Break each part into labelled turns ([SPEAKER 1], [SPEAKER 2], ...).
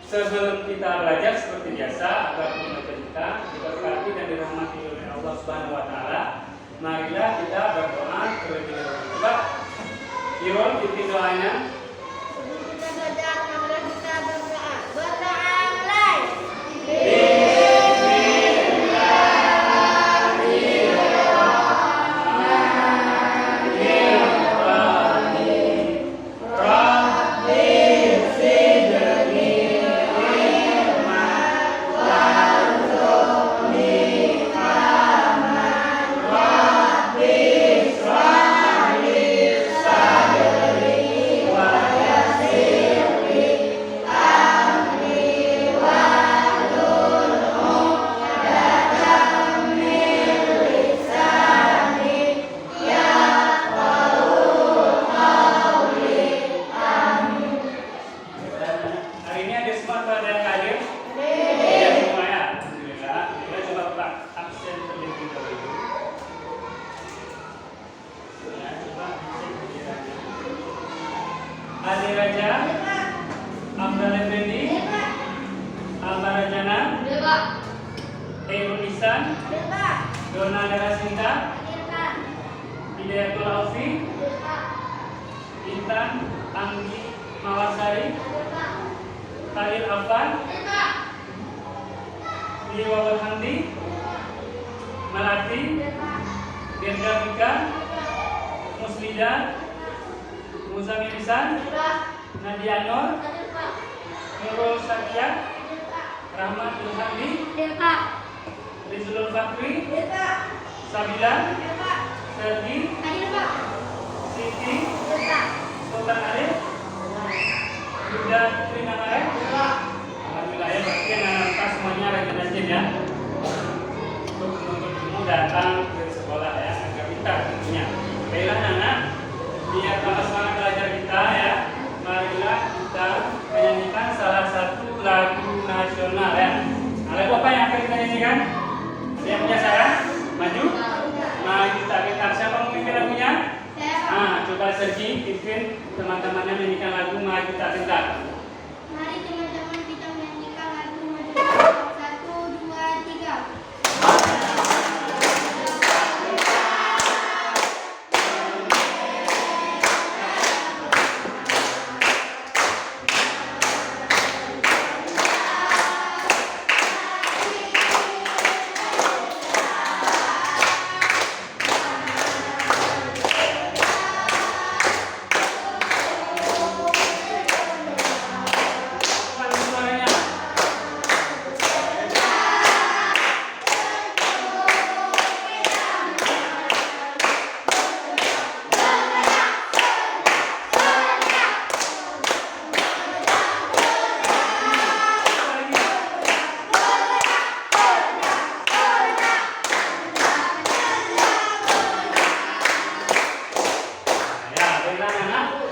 [SPEAKER 1] Sebelum kita belajar seperti biasa, agar kita diberkati dan dirahmati oleh Allah Subhanahu wa taala, marilah kita berdoa terlebih dahulu. Coba Irol pimpin doanya.
[SPEAKER 2] Sebelum kita belajar, marilah kita berdoa. Berdoa mulai. Ade Raja, Abdul Effendi, Almarajana, Eirul Ihsan, Dona Darasinta, Hidayatul Aufi, Intan Anggi Mawasari, Khalil Afan, Liwawal Hamdi, Melati, Dirga Fika, Muslida, Muzamil Ihsan, Nadia Nur, Nurul Sakia, Rahmat Ilhami, Rizulul Fakri, Sabila, Sergi, Siti, Sultan Arif, Yuda Trina Arif. Alhamdulillah ya, berarti anak-anak semuanya rajin-rajin ya untuk menuntut ilmu, datang ke sekolah ya, agar pintar tentunya. Baiklah anak, biar tambah semangat belajar kita ya, marilah kita menyanyikan salah satu lagu nasional ya. Nah, lagu apa yang akan kita nyanyikan? Ada yang punya saran? Maju? Maju tak gentar. Siapa mau pimpin lagunya? Nah, coba Sergi pimpin teman-temannya menyanyikan lagu Maju Tak Gentar. Mari teman-teman kita menyanyikan lagu Maju Tak Gentar. 1, 2, 3.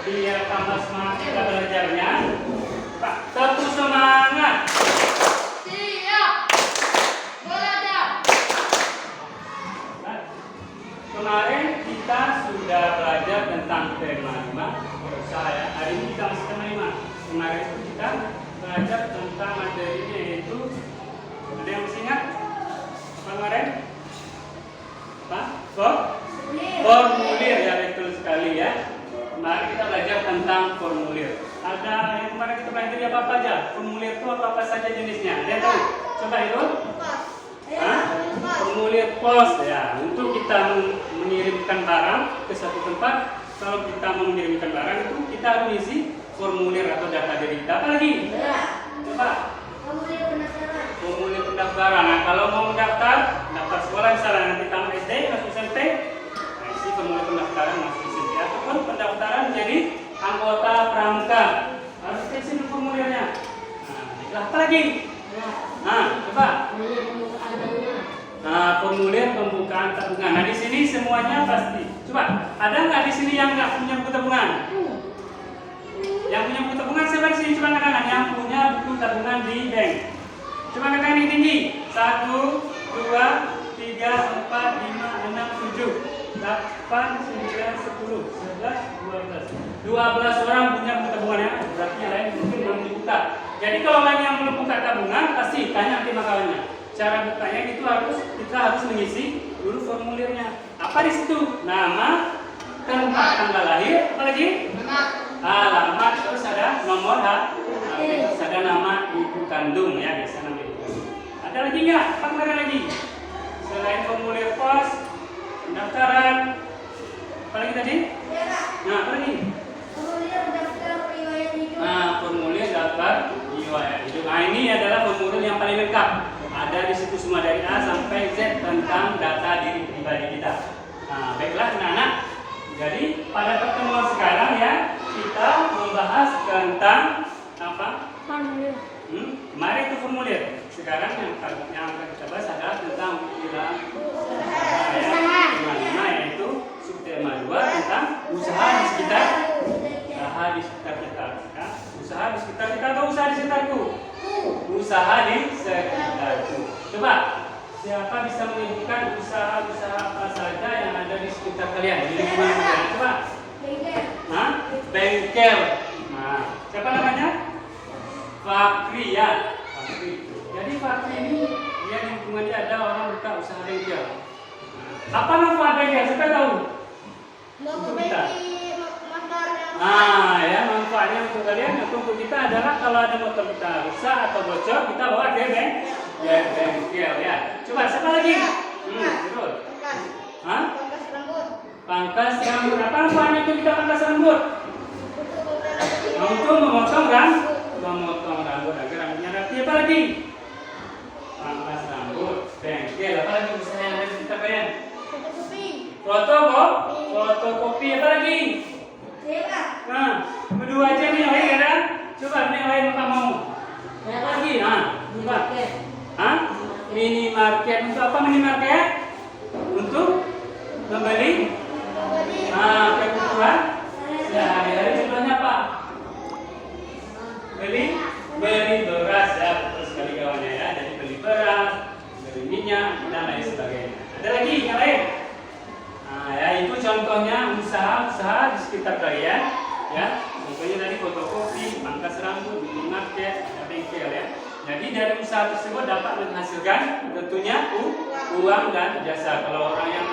[SPEAKER 2] Biar tambah semangat kita belajarnya. Pak, tetap semangat. Siap. Belajar.
[SPEAKER 1] Kemarin kita sudah belajar tentang tema 5 berusaha ya. Hari ini kita masih tema 5. Kemarin itu kita belajar tentang materinya, yaitu ada yang masih ingat? Kemarin apa? Formulir ya, betul sekali ya. Mari kita belajar tentang formulir. Ada yang kemarin kita belajar apa aja? Formulir itu apa saja jenisnya? Ada yang tahu? Coba itu. Formulir pos ya. Untuk kita mengirimkan barang ke satu tempat, kalau kita mau mengirimkan barang itu kita harus isi formulir atau data diri kita. Apa lagi? Coba.
[SPEAKER 2] Formulir pendaftaran.
[SPEAKER 1] Formulir pendaftaran. Nah, kalau mau mendaftar sekolah misalnya nanti tamat SD, masuk SMP, isi formulir pendaftaran masuk SMP, ataupun pendaftaran menjadi anggota pramuka, harus isi formulirnya. Nah, apa lagi? Nah, coba. Nah, formulir pembukaan tabungan. Nah, di sini semuanya pasti. Coba, ada nggak di sini yang nggak punya buku tabungan? Yang punya buku tabungan siapa di sini? Coba katakan yang punya buku tabungan di bank. Coba katakan yang tinggi. 1, 2, 3, 4, 5, 6, 7, 8, 9, 10, 11, 12. 12 orang punya buku tabungan ya. Berarti yang lain mungkin belum dibuka. Jadi kalau lagi yang belum buka tabungan, pasti tanya sama kawannya. Cara bukanya itu kita harus mengisi dulu formulirnya. Apa di situ? Nama, tempat tanggal lahir, apa lagi? Alamat, terus ada nomor terus ada nama ibu kandung ya, biasa nama ibu kandung. Ada lagi nggak? Apa ada lagi? Selain formulir pos, pendaftaran, apa lagi tadi? Nah, apa lagi?
[SPEAKER 2] Formulir daftar riwayat hidup.
[SPEAKER 1] Formulir daftar riwayat hidup. Nah, ini adalah formulir yang paling lengkap. Ada di situ semua dari A sampai Z tentang data diri pribadi kita. Nah, baiklah anak-anak. Jadi pada pertemuan sekarang ya kita membahas tentang apa?
[SPEAKER 2] Formulir.
[SPEAKER 1] Kemarin itu formulir. Sekarang yang akan kita bahas adalah tentang usaha. Yaitu subtema 2 tentang usaha di sekitar kita. Ya. Usaha di sekitar kita atau usaha di sekitarku? Usaha di sekitarku. Coba siapa bisa menyebutkan usaha-usaha apa saja yang ada di sekitar kalian di lingkungan kalian? Coba. Bengkel. Nah, siapa namanya? Fakri ya. Jadi Fakri ini dia di lingkungan dia ada orang buka usaha bengkel. Apa manfaat bengkel? Siapa tahu? Untuk kita. Ya manfaatnya untuk kalian atau untuk kita adalah kalau ada motor kita rusak atau bocor kita bawa ke bengkel ya. Coba siapa lagi? Terus.
[SPEAKER 2] Pangkas rambut.
[SPEAKER 1] Pangkas rambut. Apa manfaatnya itu kita pangkas rambut? Untuk memotong rambut agar rambutnya rapi. Apa lagi? Pangkas rambut, bengkel. Apa lagi usaha yang ada di sekitar kalian? Fotokopi. Apa lagi? Nah, berdua aja nih yang lain ada. Coba nih yang lain apa mau? Apa lagi? Coba. Minimarket. Untuk apa minimarket? Untuk membeli kebutuhan sehari-hari. Contohnya apa? Beli beras ya, terus sekali kawannya ya. Jadi beli beras, beli minyak dan lain sebagainya. Ada lagi yang lain? Ya itu contohnya usaha di sekitar kalian ya. Contohnya tadi fotokopi, pangkas rambut, minimarket, bengkel ya. Jadi dari usaha tersebut dapat menghasilkan tentunya uang dan jasa. Kalau orang yang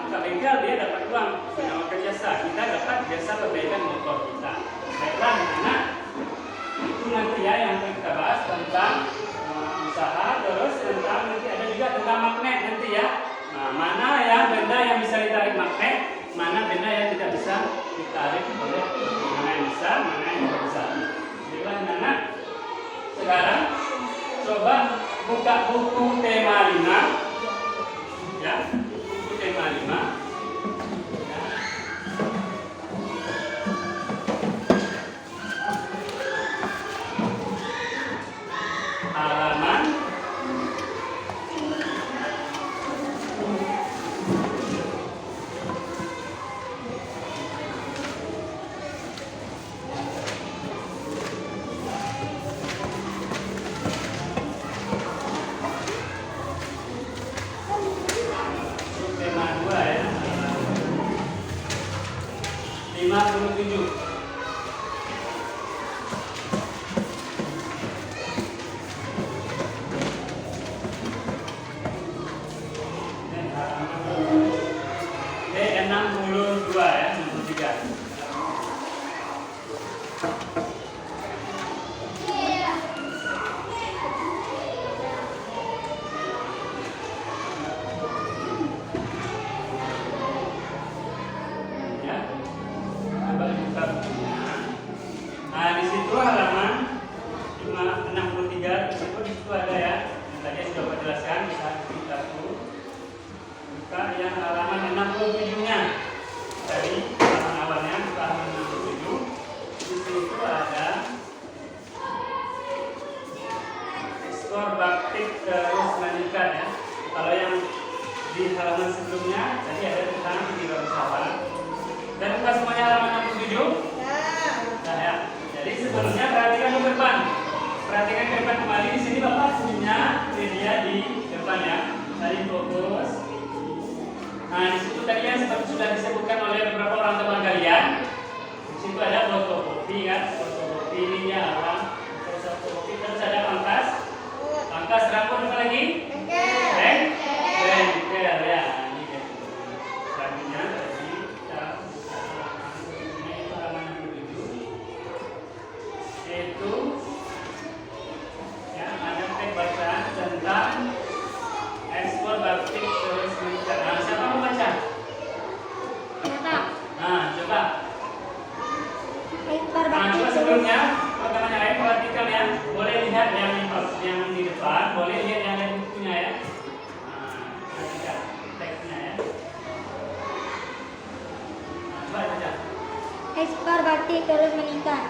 [SPEAKER 1] buka bengkel dia dapat uang, menawarkan jasa. Kita dapat jasa perbaikan motor kita. Baiklah anak-anak, itu nanti ya yang akan kita bahas tentang usaha. Terus tentang nanti ada juga tentang magnet nanti ya. Mana ya benda yang bisa ditarik magnet, mana benda yang tidak bisa ditarik oleh mana yang bisa, mana yang tidak bisa. Baiklah anak-anak, sekarang coba buka buku tema 5 ya, buku tema 5 ya. Halaman 57. D62 ya, 63. Nah, di situ halaman 63 di situ ada ya. Tadi sudah saya jelaskan, bisa kita buka yang halaman 67-nya. Tadi halaman awalnya buka halaman 67. Di situ ada ekspor batik terus meningkat ya. Kalau yang di halaman sebelumnya tadi ada tentang wirausaha. Dan buka semuanya halaman 67. Nah ya. Jadi sebelumnya perhatikan ke depan. Perhatikan ke depan kembali. Di sini Bapak punya media di depan ya. Tadi fokus. Nah di situ tadi yang seperti sudah
[SPEAKER 3] ekspor batik terus meningkat.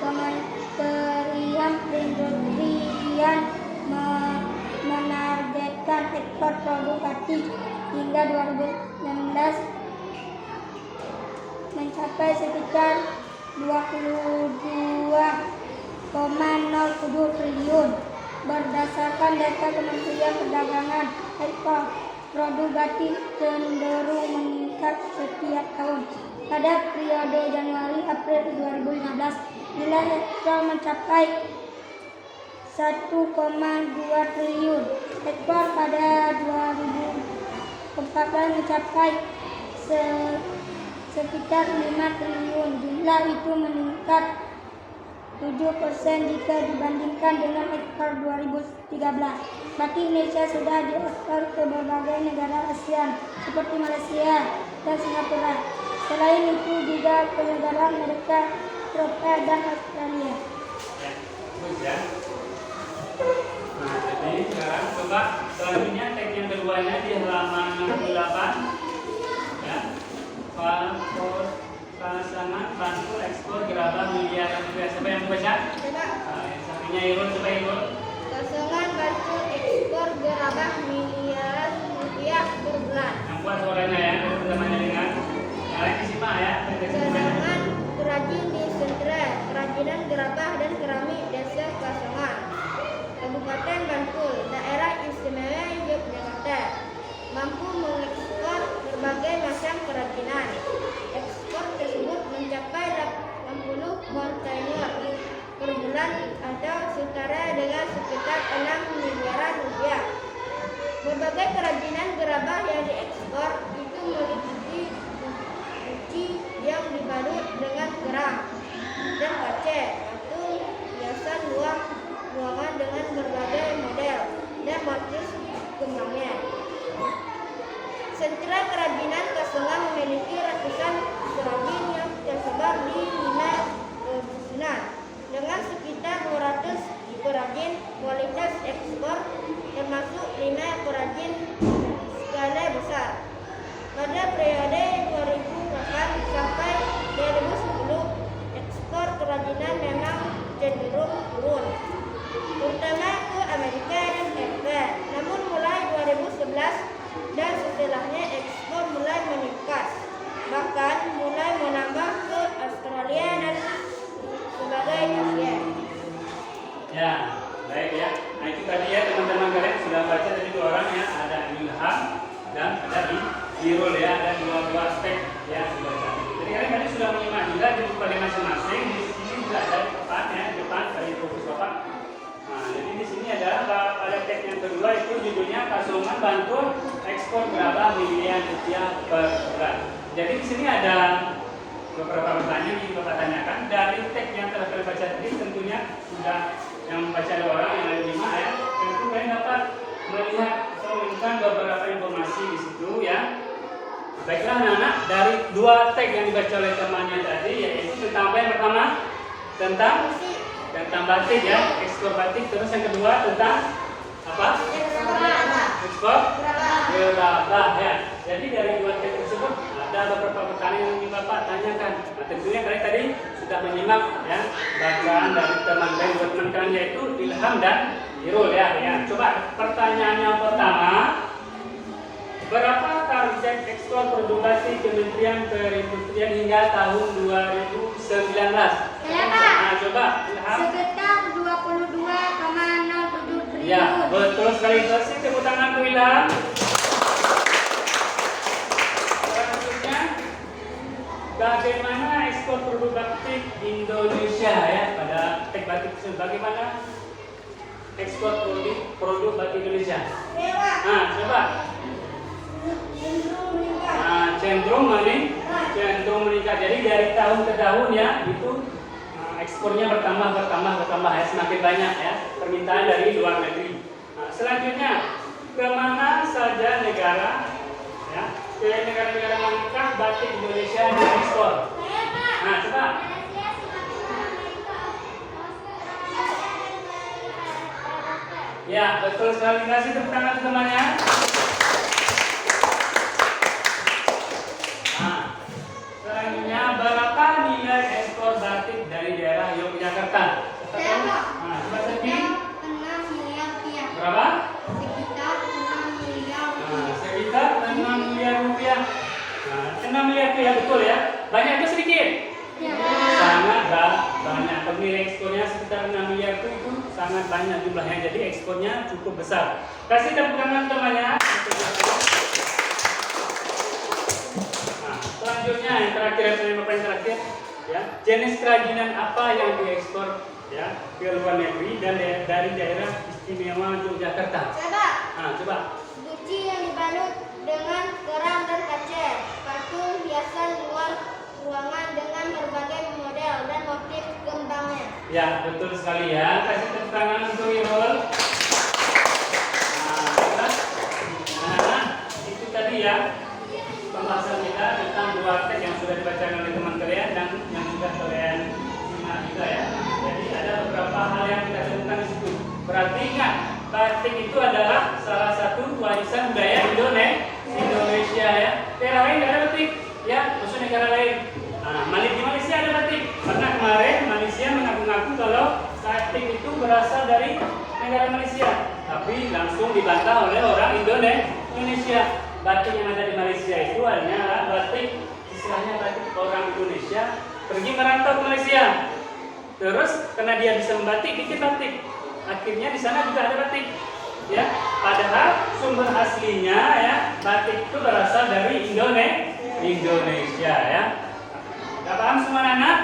[SPEAKER 3] Kementerian Perindustrian menargetkan ekspor produk batik hingga 2016 mencapai sekitar 22,07 triliun. Berdasarkan data Kementerian Perdagangan, ekspor produk batik cenderung meningkat setiap tahun. Pada periode Januari-April 2015, nilai ekspor mencapai 1,2 triliun. Ekspor pada 2014 mencapai sekitar 5 triliun. Jumlah itu meningkat 7% jika dibandingkan dengan ekspor 2013. Batik Indonesia sudah diekspor ke berbagai negara ASEAN seperti Malaysia dan Singapura. Selain itu juga ke negara Amerika, Eropa, dan Australia.
[SPEAKER 1] Bagus ya. Nah, jadi sekarang coba selanjutnya tag yang keduanya di halaman 68 ya. Pasangan bantu ekspor gerabah miliaran rupiah. Siapa yang membaca? Yang satunya Irul, coba Irul.
[SPEAKER 3] Pasangan bantu ekspor gerabah miliaran rupiah per bulan.
[SPEAKER 1] Yang kuat suaranya ya, teman-temannya dengar. Yang lain disimak ya.
[SPEAKER 3] Cadangan perajin di sentra kerajinan gerabah dan keramik desa Kasongan, Kabupaten Bantul, Daerah Istimewa Yogyakarta, mampu mengekspor berbagai macam kerajinan. Ekspor tersebut mencapai 80 kontainer per bulan atau setara dengan sekitar 6 miliaran rupiah. Berbagai kerajinan gerabah yang diekspor itu meliputi guci yang dibalut dengan kerang dan kaca, patung, hiasan ruangan dengan berbagai model dan motif kembangnya. Sentra kerajinan Kasongan memiliki ratusan perajin yang tersebar di 5 dusunan dengan sekitar 200 perajin kualitas ekspor, termasuk 5 perajin skala besar. Pada periode 2008 sampai 2010, ekspor kerajinan memang cenderung turun, terutama ke Amerika dan Eropa. Namun mulai 2011 dan setelahnya ekspor mulai meningkat, bahkan mulai menambah ke Australia dan sebagai Asia.
[SPEAKER 1] Ya, baik ya. Nah itu tadi ya teman-teman kalian sudah baca tadi dua orang ya, ada Ilham dan ada Irul ya, ada dua aspek ya dibaca. Jadi kalian tadi sudah menyimak juga di buku kalian masing-masing. Di sini juga ada di depan ya, depan dari fokus bapak. Nah, jadi di sini ada tag yang kedua itu judulnya Kasongan Bantul ekspor gerabah miliaran rupiah per bulan. Jadi di sini ada beberapa pertanyaan yang Bapak tanyakan dari tag yang telah kalian baca tadi. Tentunya sudah yang membaca ada orang yang ada 5 ya. Tentu kalian dapat melihat atau menemukan beberapa informasi di situ ya. Baiklah anak-anak, dari 2 tag yang dibaca oleh temannya tadi, yaitu tentang apa yang pertama? Tentang batik ya, ekspor batik. Terus yang kedua tentang apa? Ekspor gerabah ya. Jadi dari 2 tag tersebut ada beberapa pertanyaan yang Bapak tanyakan. Nah, tentunya kalian tadi sudah menyimak ya bacaan dari dua teman kalian yaitu Ilham dan Irul ya. Coba pertanyaan yang pertama, berapa target ekspor produk batik Kementerian Perindustrian hingga tahun 2019? Nah, coba Ilham.
[SPEAKER 3] Sekitar 22,07 triliun.
[SPEAKER 1] Ya, betul sekali. Kasih tepuk tangan untuk Ilham. Selanjutnya, bagaimana ekspor produk batik Indonesia ya pada tag batik tersebut? Bagaimana ekspor produk batik Indonesia? Nah, coba. Cenderung meningkat. Jadi dari tahun ke tahun ya itu ekspornya bertambah ya, semakin banyak ya permintaan dari luar negeri. Nah, selanjutnya kemana saja negara ya, ke negara-negara manakah batik Indonesia diekspor? Nah, coba. Ya, betul sekali. Kasih tepuk tangan temannya. Nah, selanjutnya berapa nilai Jakarta. Nah, coba Septi.
[SPEAKER 3] 6 miliar rupiah.
[SPEAKER 1] Berapa?
[SPEAKER 3] Sekitar 6 miliar
[SPEAKER 1] Nah,
[SPEAKER 3] rupiah.
[SPEAKER 1] sekitar 6 miliar rupiah. Nah, 6 miliar rupiah betul ya. Banyak atau sedikit? Sangat banyak. Nilai ekspornya sekitar 6 miliar itu sangat banyak jumlahnya. Jadi ekspornya cukup besar. Kasih tepuk tangan temannya. Nah, selanjutnya yang terakhir, yang terakhir, ya, jenis kerajinan apa yang diekspor ya ke luar negeri dan dari daerah istimewa Yogyakarta. Nah, coba.
[SPEAKER 3] Guci yang dibalut dengan kerang dan kaca, patung hiasan luar ruangan dengan berbagai model dan motif gembangnya.
[SPEAKER 1] Ya, betul sekali ya. Kasih tepuk tangan untuk Irul. Nah, itu tadi ya pembahasan kita tentang dua teks yang sudah dibacakan oleh teman kalian dan yang sudah kalian simak juga ya. Jadi ada beberapa hal yang kita temukan di situ. Berarti ingat, batik itu adalah salah satu warisan budaya Indonesia ya. Daerah lain tidak ada batik ya, khusus negara lain. Nah, di Malaysia ada batik. Karena kemarin Malaysia mengaku-ngaku kalau batik itu berasal dari negara Malaysia, tapi langsung dibantah oleh orang Indonesia. Batik yang ada di Malaysia itu hanyalah batik, istilahnya batik orang Indonesia pergi merantau ke Malaysia. Terus karena dia bisa membatik, bikin batik. Akhirnya di sana juga ada batik. Ya, padahal sumber aslinya ya batik itu berasal dari Indonesia ya. Sudah paham semua anak?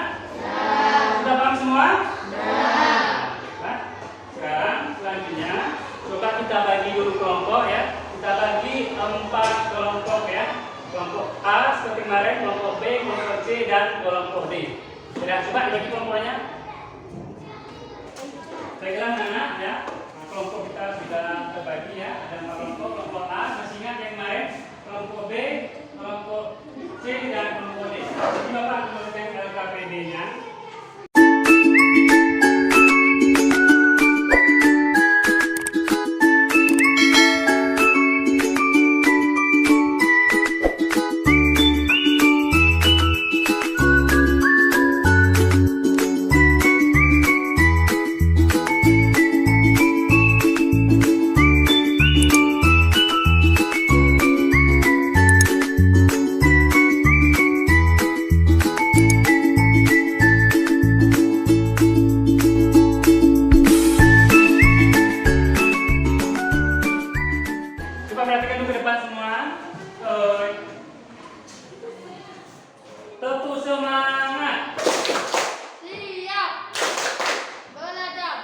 [SPEAKER 1] Sudah paham semua? Nah, sekarang selanjutnya coba kita bagi dulu kelompok ya. Kita bagi 4 kelompok ya. Kelompok A seperti kemarin, kelompok B, kelompok C dan kelompok D. Sudah coba dibagi kelompoknya. Baiklah anak ya. Nah, kelompok kita sudah terbagi ya. Ada 4 kelompok. Kelompok A masih ingat yang kemarin, kelompok B, kelompok C dan kelompok D. Jadi Bapak menuliskan LKPD-nya. Tepu semangat.
[SPEAKER 3] Siap. Belajar.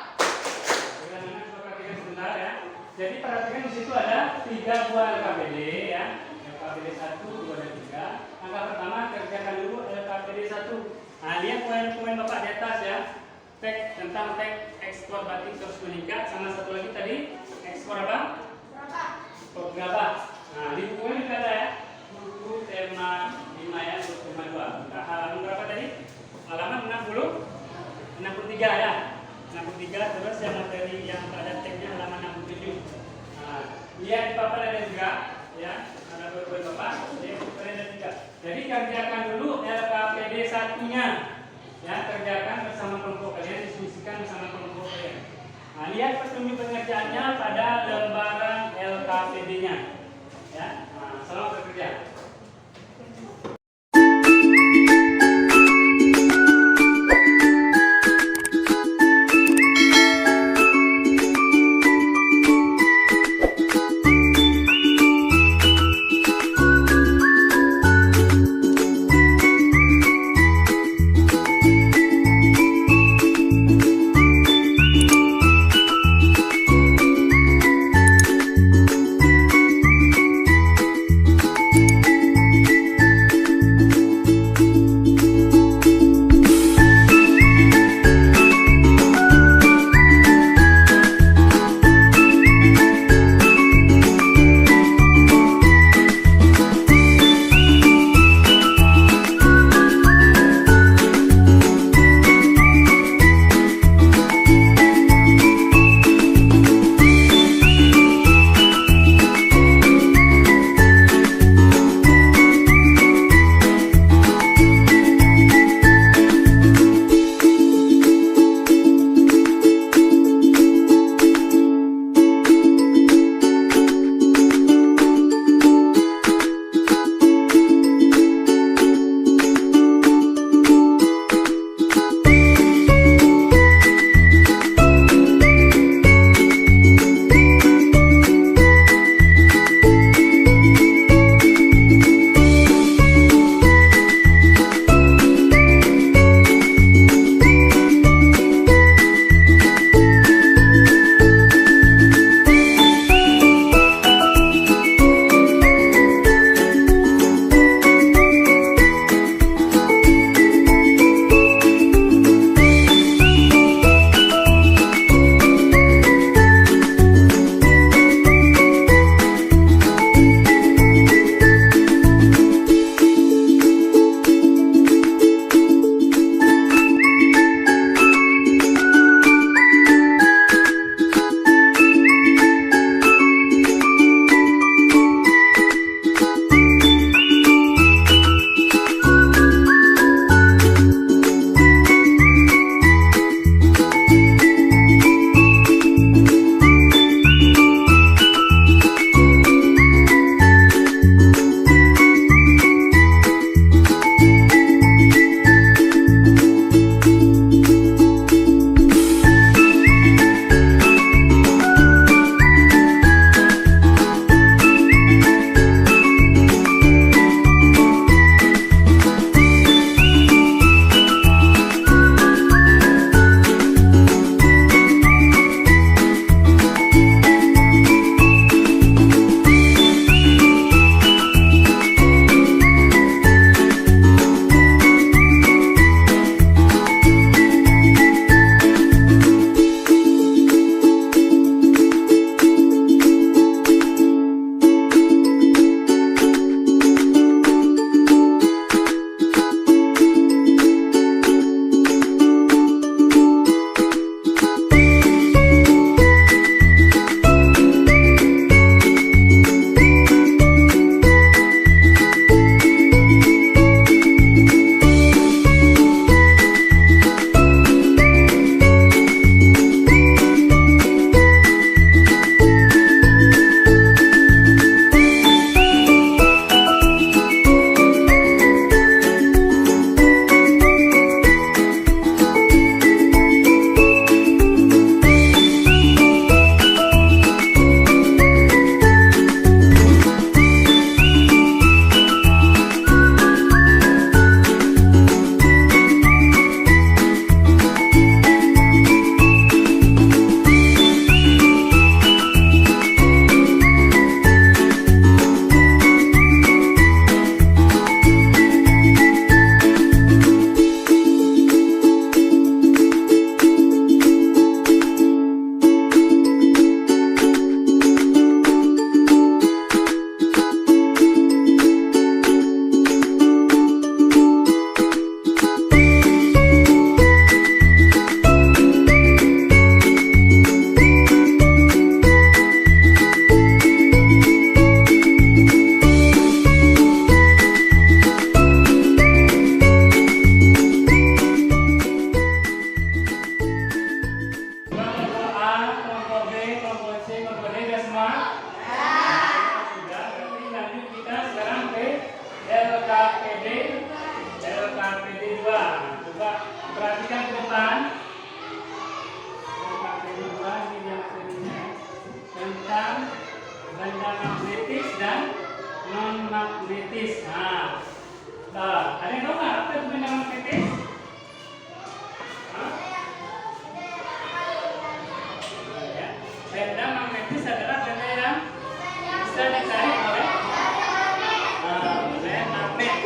[SPEAKER 1] Sebentar ya. Jadi perhatikan di situ ada 3 buah LKPD ya. LKPD 1, 2 dan 3. Langkah pertama kerjakan dulu LKPD 1. Nah, lihat poin-poin Bapak di atas ya. Teks tentang teks ekspor batik terus meningkat, sama satu lagi tadi ekspor apa? Ekspor gerabah. Nah, di buku ini juga ada ya. Buku tema 5 ya, buku tema 2. Kita halaman berapa tadi? Halaman 63 ya. 63 terus yang materi yang pada teksnya halaman 67. Nah, lihat di papan ada juga ya. Ada beberapa Bapak, ya, ada juga. Jadi kerjakan dulu LKPD 1-nya. Ya, kerjakan bersama kelompok kalian, diskusikan bersama kelompok kalian. Nah, lihat petunjuk pengerjaannya pada lembaran LKPD-nya. Ya, nah, selamat bekerja. Perhatikan ke depan. KPD 2 ini yang serinya tentang benda magnetis dan non magnetis. Nah, ada yang tahu nggak apa itu benda magnetis? Ya. Benda magnetis adalah benda yang bisa ditarik oleh magnet.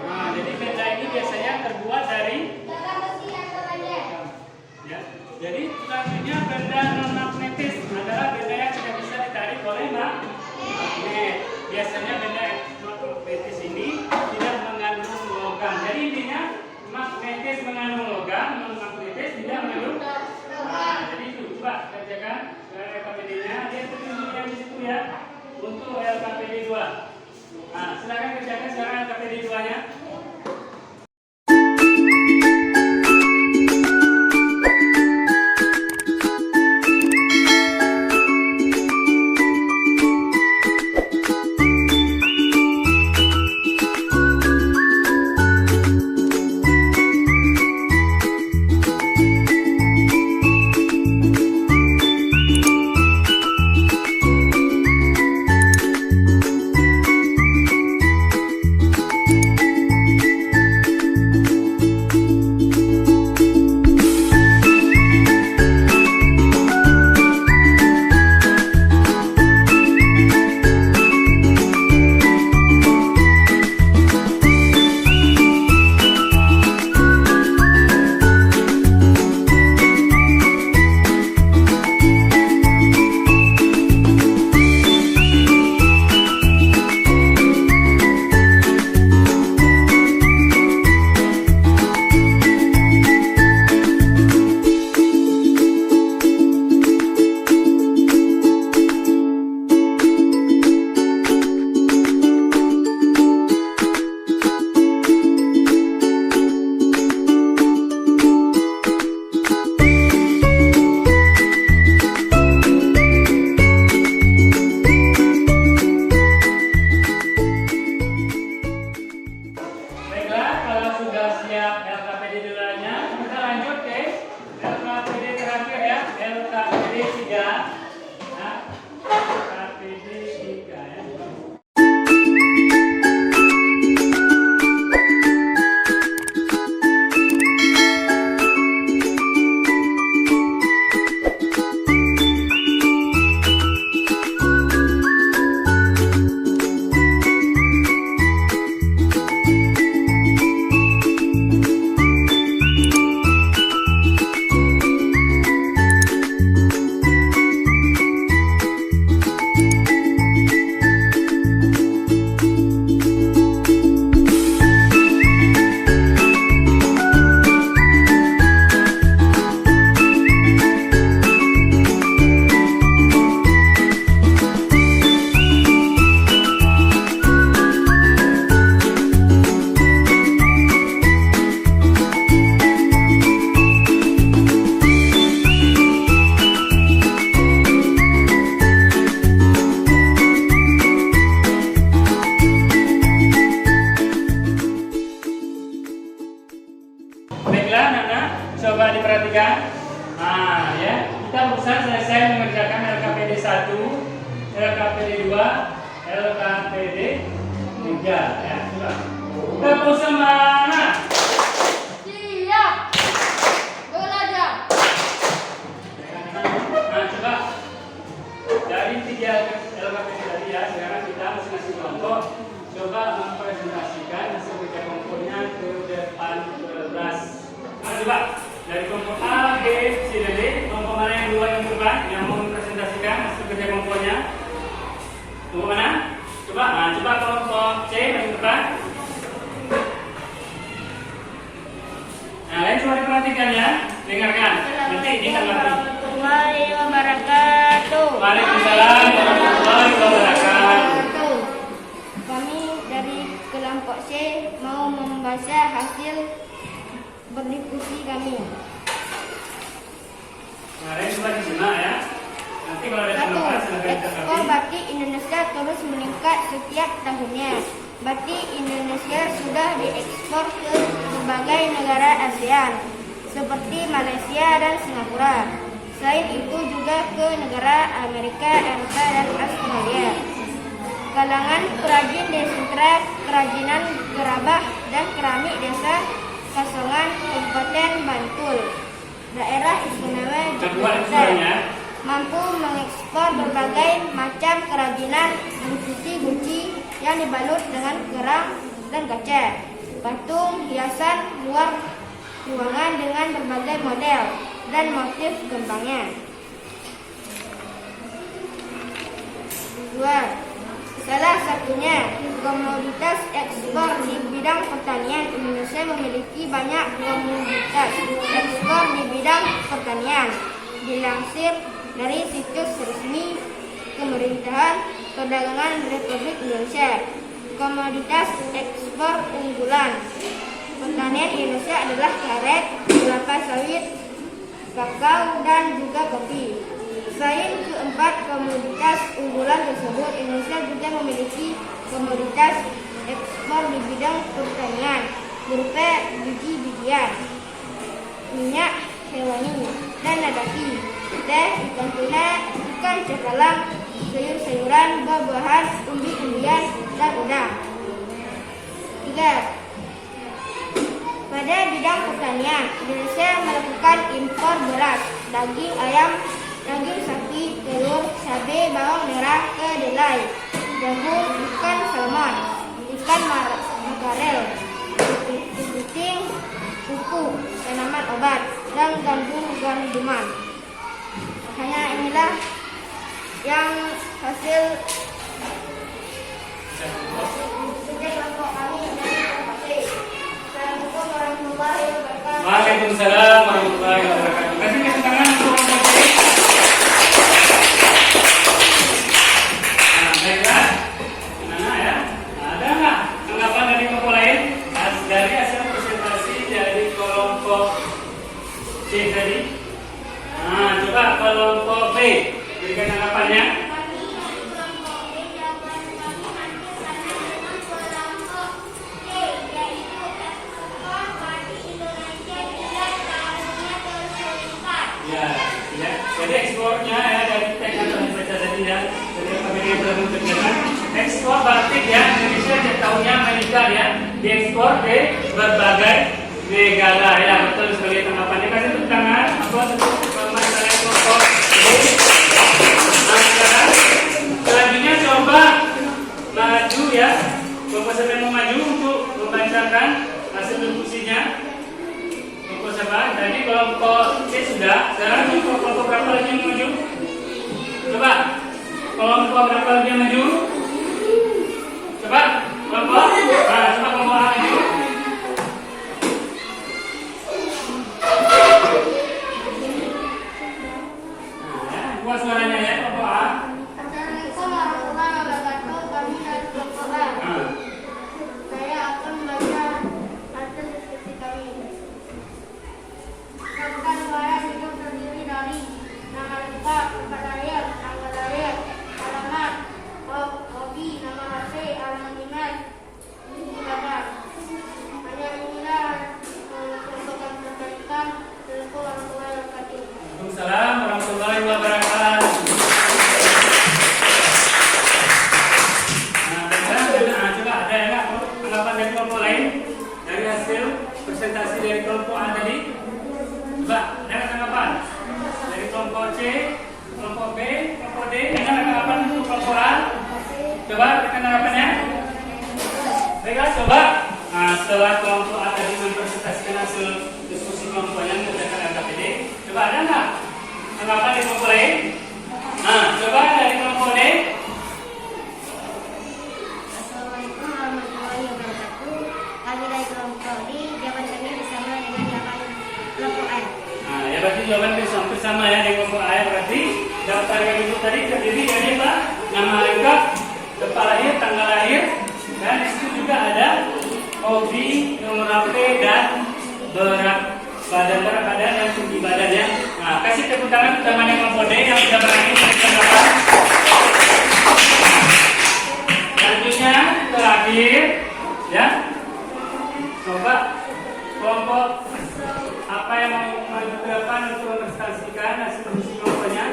[SPEAKER 1] Nah, jadi benda ini biasanya terbuat dari ya. Jadi selanjutnya benda non magnetis adalah benda yang tidak bisa ditarik oleh magnet. Biasanya benda magnetis ini tidak mengandung logam. Jadi intinya magnetis mengandung logam, non magnetis tidak mengandung. Nah, jadi itu coba kerjakan LKPD-nya. Dia petunjuknya di situ ya untuk LKPD 2. Nah, silakan kerjakan sekarang LKPD 2-nya. Coba diperhatikan. Nah, ya, kita berusaha selesai mengerjakan LKPD 1, LKPD 2, LKPD 3. Ya, coba. Tepuk semangat.
[SPEAKER 3] Siap. Belajar.
[SPEAKER 1] Nah, coba. Dari 3 LKPD tadi ya, sekarang kita masing-masing kelompok coba mempresentasikan hasil kerja kelompoknya ke depan kelas. Nah, coba. Dari kelompok A, B, C, dan D, kelompok mana yang dua yang depan yang mau mempresentasikan hasil kerja kelompoknya? Kelompok mana? Coba, nah, coba kelompok C yang depan. Nah, kalian coba diperhatikan ya, dengarkan. Nanti ditanggapi.
[SPEAKER 3] Warahmatullahi wabarakatuh.
[SPEAKER 1] Waalaikumsalam warahmatullahi wabarakatuh.
[SPEAKER 3] Kami dari kelompok C mau membaca hasil berdiskusi kami.
[SPEAKER 1] Kalian coba disimak ya. Nanti kalau ada
[SPEAKER 3] Satu,
[SPEAKER 1] pendapat silahkan
[SPEAKER 3] ekspor
[SPEAKER 1] ditanggapi.
[SPEAKER 3] batik Indonesia terus meningkat setiap tahunnya. Batik Indonesia sudah diekspor ke berbagai negara ASEAN seperti Malaysia dan Singapura. Selain itu juga ke negara Amerika, Eropa, dan Australia. Kalangan perajin desentra kerajinan gerabah dan keramik desa Kasongan, Kabupaten Bantul, Daerah Istimewa Yogyakarta, mampu mengekspor berbagai macam kerajinan meliputi guci yang dibalut dengan kerang dan kaca, patung hiasan luar ruangan dengan berbagai model dan motif gempangnya. 2. Salah satunya, komoditas ekspor di bidang pertanian. Indonesia memiliki banyak komoditas ekspor di bidang pertanian. Dilansir dari situs resmi Pemerintahan Perdagangan Republik Indonesia, komoditas ekspor unggulan pertanian Indonesia adalah karet, kelapa sawit, kakao, dan juga kopi. Selain keempat komoditas unggulan tersebut, Indonesia juga memiliki komoditas ekspor di bidang pertanian berupa biji-bijian, minyak hewani, dan nabati, teh, ikan tuna, ikan cakalang, sayur-sayuran, buah-buahan, umbi-umbian, dan udang. 3. Pada bidang pertanian, Indonesia melakukan impor beras, daging ayam, daging sapi, telur, cabai, bawang merah, kedelai, jagung, ikan salmon, ikan makarel, kepiting, kuku, tanaman obat, dan gandum-ganduman. Hanya inilah yang hasil kelompok kami dari Assalamualaikum warahmatullahi wabarakatuh.
[SPEAKER 1] Waalaikumsalam warahmatullahi wabarakatuh. Kasih tepuk tangan untuk Moce. Nah, baiklah. Gimana ya? Ada nggak tanggapan dari kelompok lain dari hasil presentasi dari kelompok C tadi? Nah, coba kelompok B berikan tanggapannya. Jadi ekspornya ya dari teks yang dibaca tadi ya, dari apabila yang telah mengerjakan ekspor batik ya, Indonesia setiap tahunnya meningkat ya, diekspor ke berbagai negara ya, betul sekali tanggapannya. Kasih tepuk tangan apa untuk masalah kelompok ini. Nah sekarang selanjutnya coba maju ya, kelompok sampai mau maju untuk membacakan hasil diskusinya. Jadi kelompok C sudah. Sekarang kelompok berapa lagi yang maju? Coba kelompok berapa lagi yang maju? Coba kelompok. Nah, coba kelompok A maju. Nah, ya, buat suaranya ya kelompok A.
[SPEAKER 3] Assalamualaikum warahmatullahi wabarakatuh. Kami dari kelompok A. Saya akan membaca hasil diskusi kami. Angka negara itu terdiri dari nama lengkap, tempat lahir, tanggal lahir, alamat, hobi, nama hasil, alamat email, ibadah. Hanya inilah untuk kami sampaikan. Assalamualaikum warahmatullahi wabarakatuh.
[SPEAKER 1] Waalaikumsalam warahmatullahi wabarakatuh. Nah, coba ada ya nggak tanggapan dari kelompok lain dari hasil presentasi dari kelompok A tadi? Coba, ada tanggapan dari kelompok C, kelompok B, kelompok D, ada tanggapan untuk kelompok A? Coba, berikan tanggapannya. Baiklah, coba. Nah, setelah kelompok A tadi mempresentasikan hasil diskusi kelompoknya berdasarkan LKPD, coba ada nggak tanggapan dari kelompok lain? Nah, coba dari kelompok D.
[SPEAKER 3] Assalamualaikum warahmatullahi wabarakatuh. Kami dari kelompok D, jawaban kami bersama dengan jawaban kelompok A.
[SPEAKER 1] Nah, ya berarti jawaban hampir sama ya dengan kelompok A. Berarti daftar yang itu tadi terdiri dari apa? Nama lengkap, tempat lahir, tanggal lahir, dan di situ juga ada hobi, nomor HP, dan berat badan dan tinggi badan ya. Nah, kasih tepuk tangan teman yang kelompok D yang sudah berani memberikan jawaban. Selanjutnya terakhir ya, coba kelompok apa yang mau maju ke depan untuk merepresentasikan hasil diskusi kelompoknya?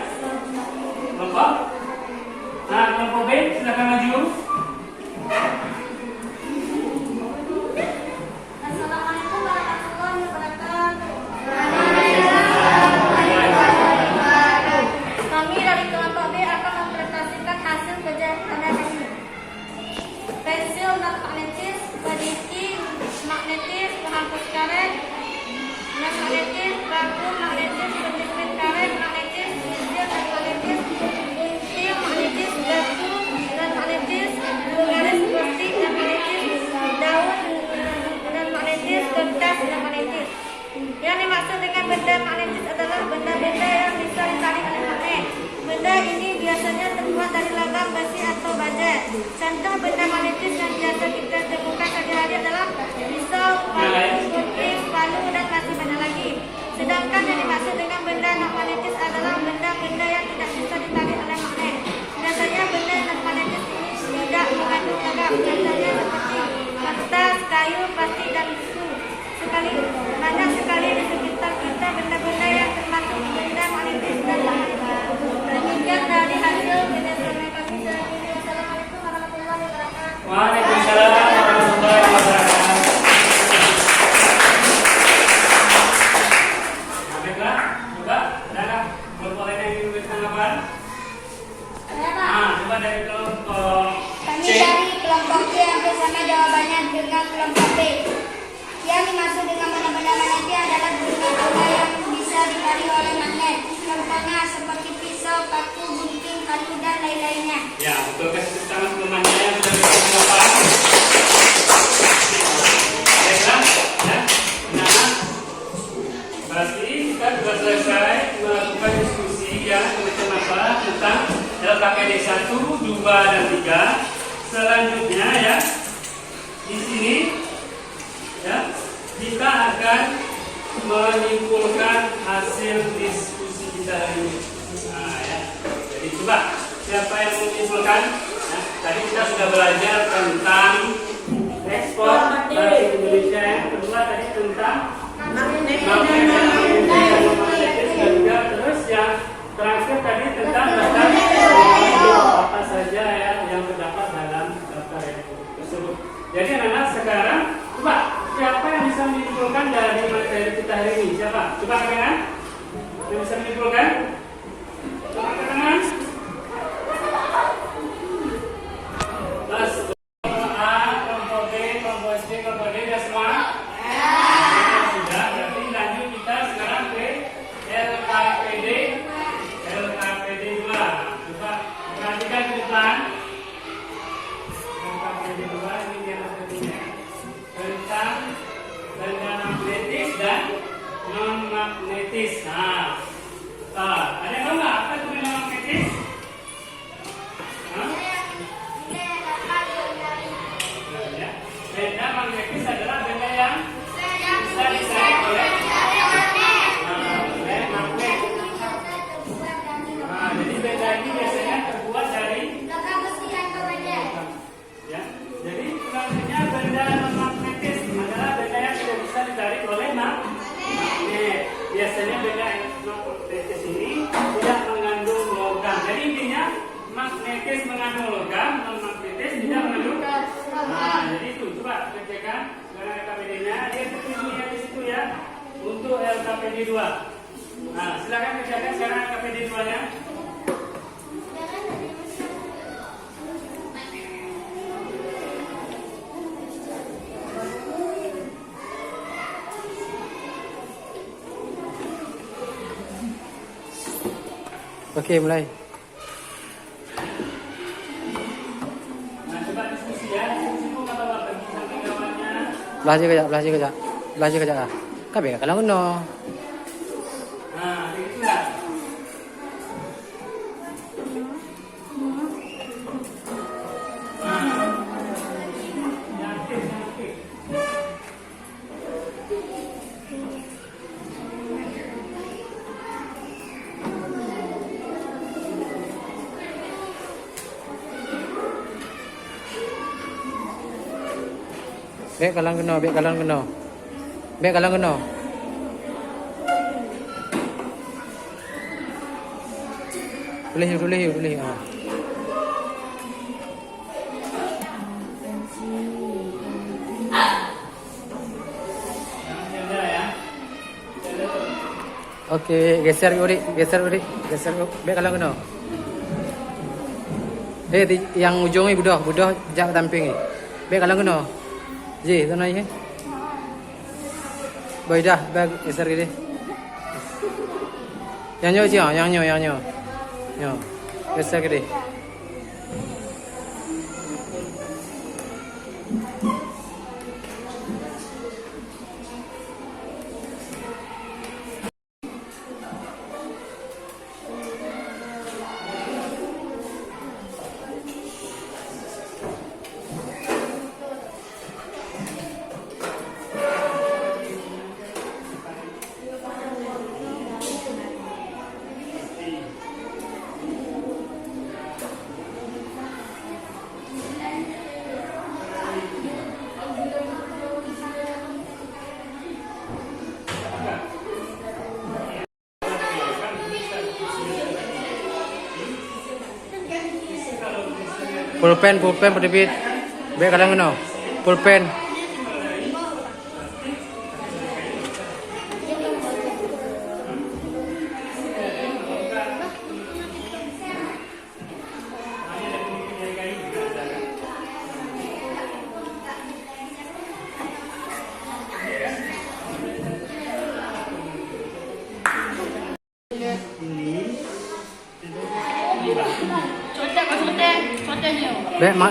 [SPEAKER 1] Kelompok? Nah, kelompok B silakan maju.
[SPEAKER 3] Assalamualaikum warahmatullahi wabarakatuh. Kami dari kelompok B akan mempresentasikan hasil kerja pada hari ini. Pensil non magnetis, peniti magnetis, penghapus karet, non magnetis, vakum magnetis, pendingin karet magnetis, pensil non magnetis, gunting magnetis, batu non magnetis, garis plastik non magnetis, daun non magnetis, kertas non magnetis. Yang dimaksud dengan benda magnetis adalah benda-benda yang bisa ditarik oleh magnet. Benda ini biasanya terbuat dari logam, besi atau baja. Contoh benda magnetis yang biasa kita temukan sehari-hari adalah pisau, palu, gunting, palu, dan masih banyak lagi. Sedangkan yang dimaksud dengan benda non magnetis adalah benda-benda yang tidak bisa ditarik oleh magnet. Biasanya benda non magnetis ini tidak mengandung logam, contohnya seperti kertas, kayu, plastik, dan tisu. Banyak sekali di sekitar kita benda-benda yang termasuk benda magnetis dan magnetis. Demikian dari hasil penelitian kami sehari ini. Wassalamualaikum warahmatullahi wabarakatuh.
[SPEAKER 1] Waalaikumsalam warahmatullahi wabarakatuh. Baiklah, coba ada kelompok lain yang ingin bertanggapan? Coba dari kelompok
[SPEAKER 3] Kami
[SPEAKER 1] C.
[SPEAKER 3] dari kelompok C yang bersama jawabannya dengan kelompok B. Yang dimaksud dengan benda-benda magnetis adalah benda-benda yang bisa ditarik oleh magnet. Contohnya seperti pisau, paku, gunting, kayu, dan lain-lainnya.
[SPEAKER 1] Ya, betul, kasih tangan temannya yang sudah bertanggapan. Baiklah, ya. Nah, berarti kita sudah selesai melakukan diskusi ya tentang LKPD 1, 2, dan 3. Selanjutnya ya, di sini ya, kita akan menyimpulkan hasil diskusi kita hari ini. Nah, ya. Jadi coba siapa yang menyimpulkan? Nah, tadi kita sudah belajar tentang ekspor batu Indonesia. Yang kedua tadi tentang magnetis dan juga terus yang terakhir tadi tentang daftar apa saja ya yang terdapat dalam daftar tersebut. Jadi anak-anak sekarang coba siapa yang bisa menyimpulkan dari materi kita hari ini? Siapa? Coba angkat tangan. Yang bisa menyimpulkan? Coba angkat tangan. Mas, kelompok A, kelompok B, kelompok C, kelompok D, sudah semua? Sudah. Berarti lanjut kita sekarang ke LKPD 2. Coba perhatikan ke depan. LKPD 2 ini dia materinya. Tentang benda magnetis dan non magnetis. Nah, ada yang tahu nggak apa itu benda magnetis? Benda magnetis adalah benda yang bisa ditarik oleh magnet. Nah, jadi benda ini biasanya terbuat dari ya. Jadi selanjutnya benda non magnetis adalah benda yang tidak bisa ditarik oleh magnet. Biasanya benda non magnetis ini tidak mengandung logam. Jadi intinya magnetis mengandung logam, non magnetis tidak mengandung. Nah, jadi itu coba kerjakan dengan LKPD-nya. Dia tertulisnya di situ ya untuk LKPD 2. Nah, silakan kerjakan sekarang LKPD 2-nya.
[SPEAKER 2] Oke, mulai.
[SPEAKER 1] Nah, coba diskusi ya. Diskusi itu kata apa? Samping kawannya.
[SPEAKER 2] Belajar kejap lah. Kau bingung kalau ngono.
[SPEAKER 1] Nah, begitulah.
[SPEAKER 2] Bek kalang kena.
[SPEAKER 4] Baik kalau kena. Boleh. Ha. Okey, geser urik. Baik kalau kena. Yang ujung ni budah jap tamping ni. Baik kalau kena. Ji, sana ni. Baik dah, bag geser gini. Yang nyo je, yang nyo. Yo. Geser gini. Pulpen perbit. Baik kadang kena. Pulpen.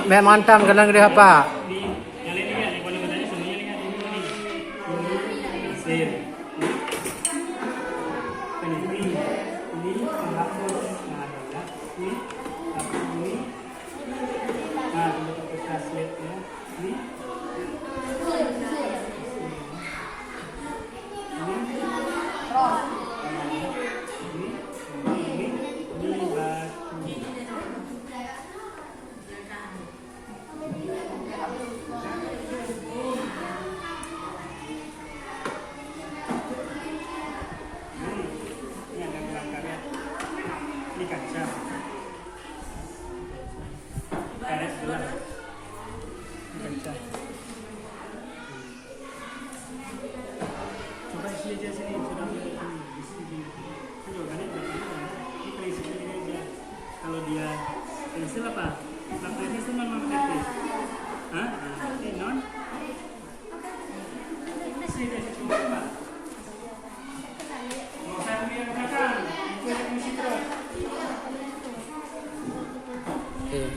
[SPEAKER 4] Baik mantam kadang dia apa?
[SPEAKER 1] Kalau dia pensil apa? Magnetis itu non magnetis. Hah? Ini non. Sini coba apa? Mau saya lihat belakang. Itu yang musik terus.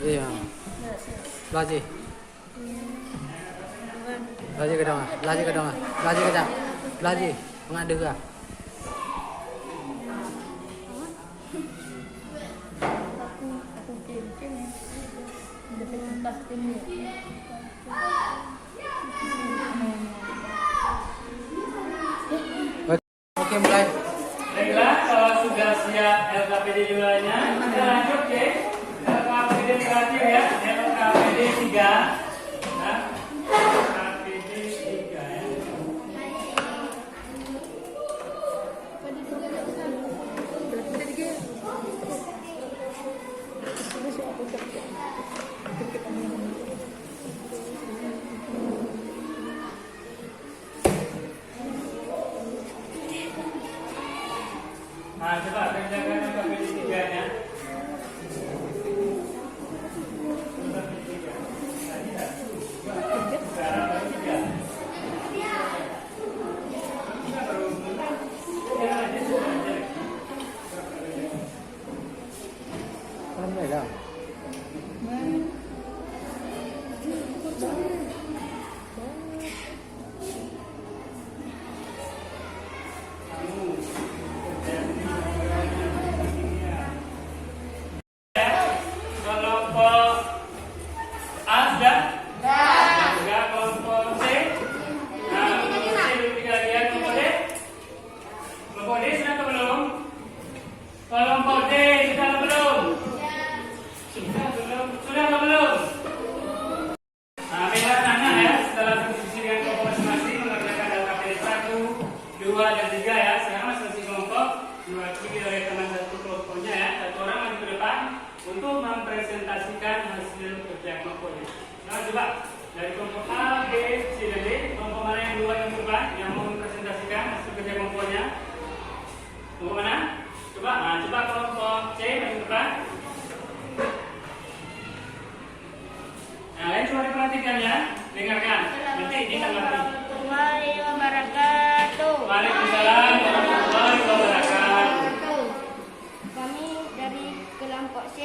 [SPEAKER 4] Iya. Laji ke dong. Laji. Mengada ke? Oke, mulai.
[SPEAKER 1] Baiklah, kalau sudah siap LKPD jumlahnya, kita lanjut ke LKPD terakhir ya, LKPD 3. Nah, LKPD 3 ya. Nah, coba kerjakan LKPD 3 ya.
[SPEAKER 4] Mulai dah.
[SPEAKER 1] 2 dan 3 ya. Sekarang masing-masing kelompok diwakili oleh teman satu kelompoknya ya. Satu orang maju ke depan untuk mempresentasikan hasil kerja kelompoknya. Nah, coba dari kelompok A, B, C, dan D, kelompok mana yang dua yang ke depan yang mau mempresentasikan hasil kerja kelompoknya? Kelompok mana? Coba, nah, coba kelompok C maju ke depan. Nah, lain coba diperhatikan ya, dengarkan. Nanti ditanggapi.
[SPEAKER 3] Warahmatullahi wabarakatuh.
[SPEAKER 1] Waalaikumsalam warahmatullahi wabarakatuh.
[SPEAKER 3] Kami dari kelompok C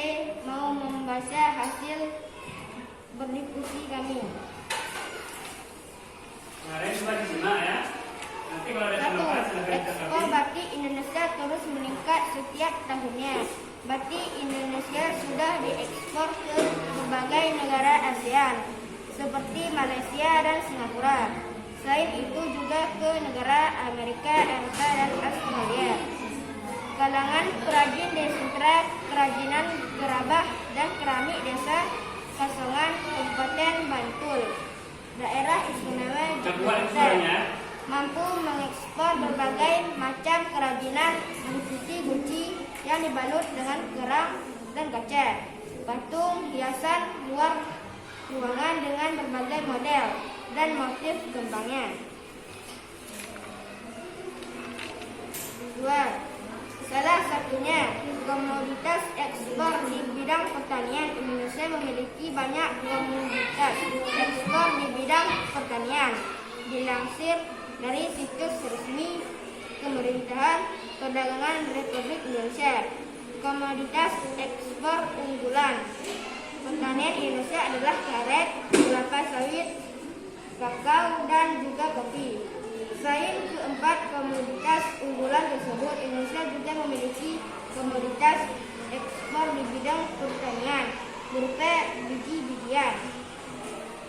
[SPEAKER 3] mau membaca hasil berdiskusi kami.
[SPEAKER 1] Nah, lain coba disimak ya. Nanti kalau ada
[SPEAKER 3] 1.
[SPEAKER 1] tambahan silahkan
[SPEAKER 3] Ekspor
[SPEAKER 1] ditanggapi.
[SPEAKER 3] batik Indonesia terus meningkat setiap tahunnya. Batik Indonesia sudah diekspor ke berbagai negara ASEAN seperti Malaysia dan Singapura. Selain itu juga ke negara Amerika, Eropa, dan Australia. Kalangan perajin desentra kerajinan gerabah dan keramik desa Kasongan, Kabupaten Bantul, Daerah Istimewa Yogyakarta, mampu mengekspor berbagai macam kerajinan seperti guci yang dibalut dengan kerang dan kaca, patung hiasan luar ruangan dengan berbagai model dan motif gembangnya. 2. Salah satunya, komoditas ekspor di bidang pertanian. Indonesia memiliki banyak komoditas ekspor di bidang pertanian. Dilansir dari situs resmi Pemerintahan Perdagangan Republik Indonesia, komoditas ekspor unggulan pertanian Indonesia adalah karet, kelapa sawit, kakao, dan juga kopi. Selain keempat komoditas unggulan tersebut, Indonesia juga memiliki komoditas ekspor di bidang pertanian berupa biji-bijian,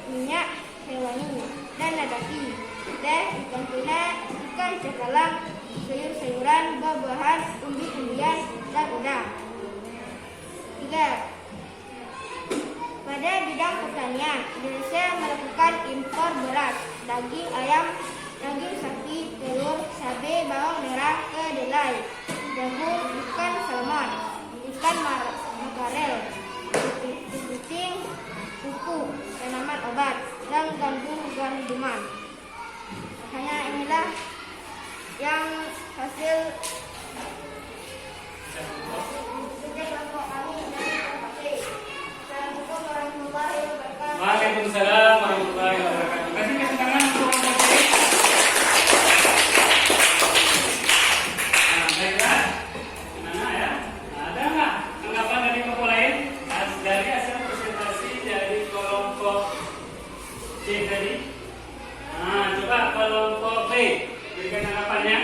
[SPEAKER 3] minyak hewani, dan nabati, teh, ikan tuna, ikan cakalang, sayur-sayuran, buah-buahan, umbi-umbian, dan udang. 3. Pada bidang pertanian, Indonesia melakukan impor beras, daging ayam, daging sapi, telur, cabai, bawang merah, kedelai, jagung, ikan salmon, ikan makarel, kepiting, kuku, tanaman obat, dan gandum-ganduman. Hanya inilah yang hasil kerja kelompok kami dari kelompok C. Assalamualaikum warahmatullahi wabarakatuh.
[SPEAKER 1] Waalaikumsalam warahmatullahi wabarakatuh. Kasih tangan untuk kelompok C. Nah, baiklah. Gimana ya? Nah, ada nggak tanggapan dari kelompok lain dari hasil presentasi dari kelompok C tadi? Nah, coba kelompok B berikan tanggapannya.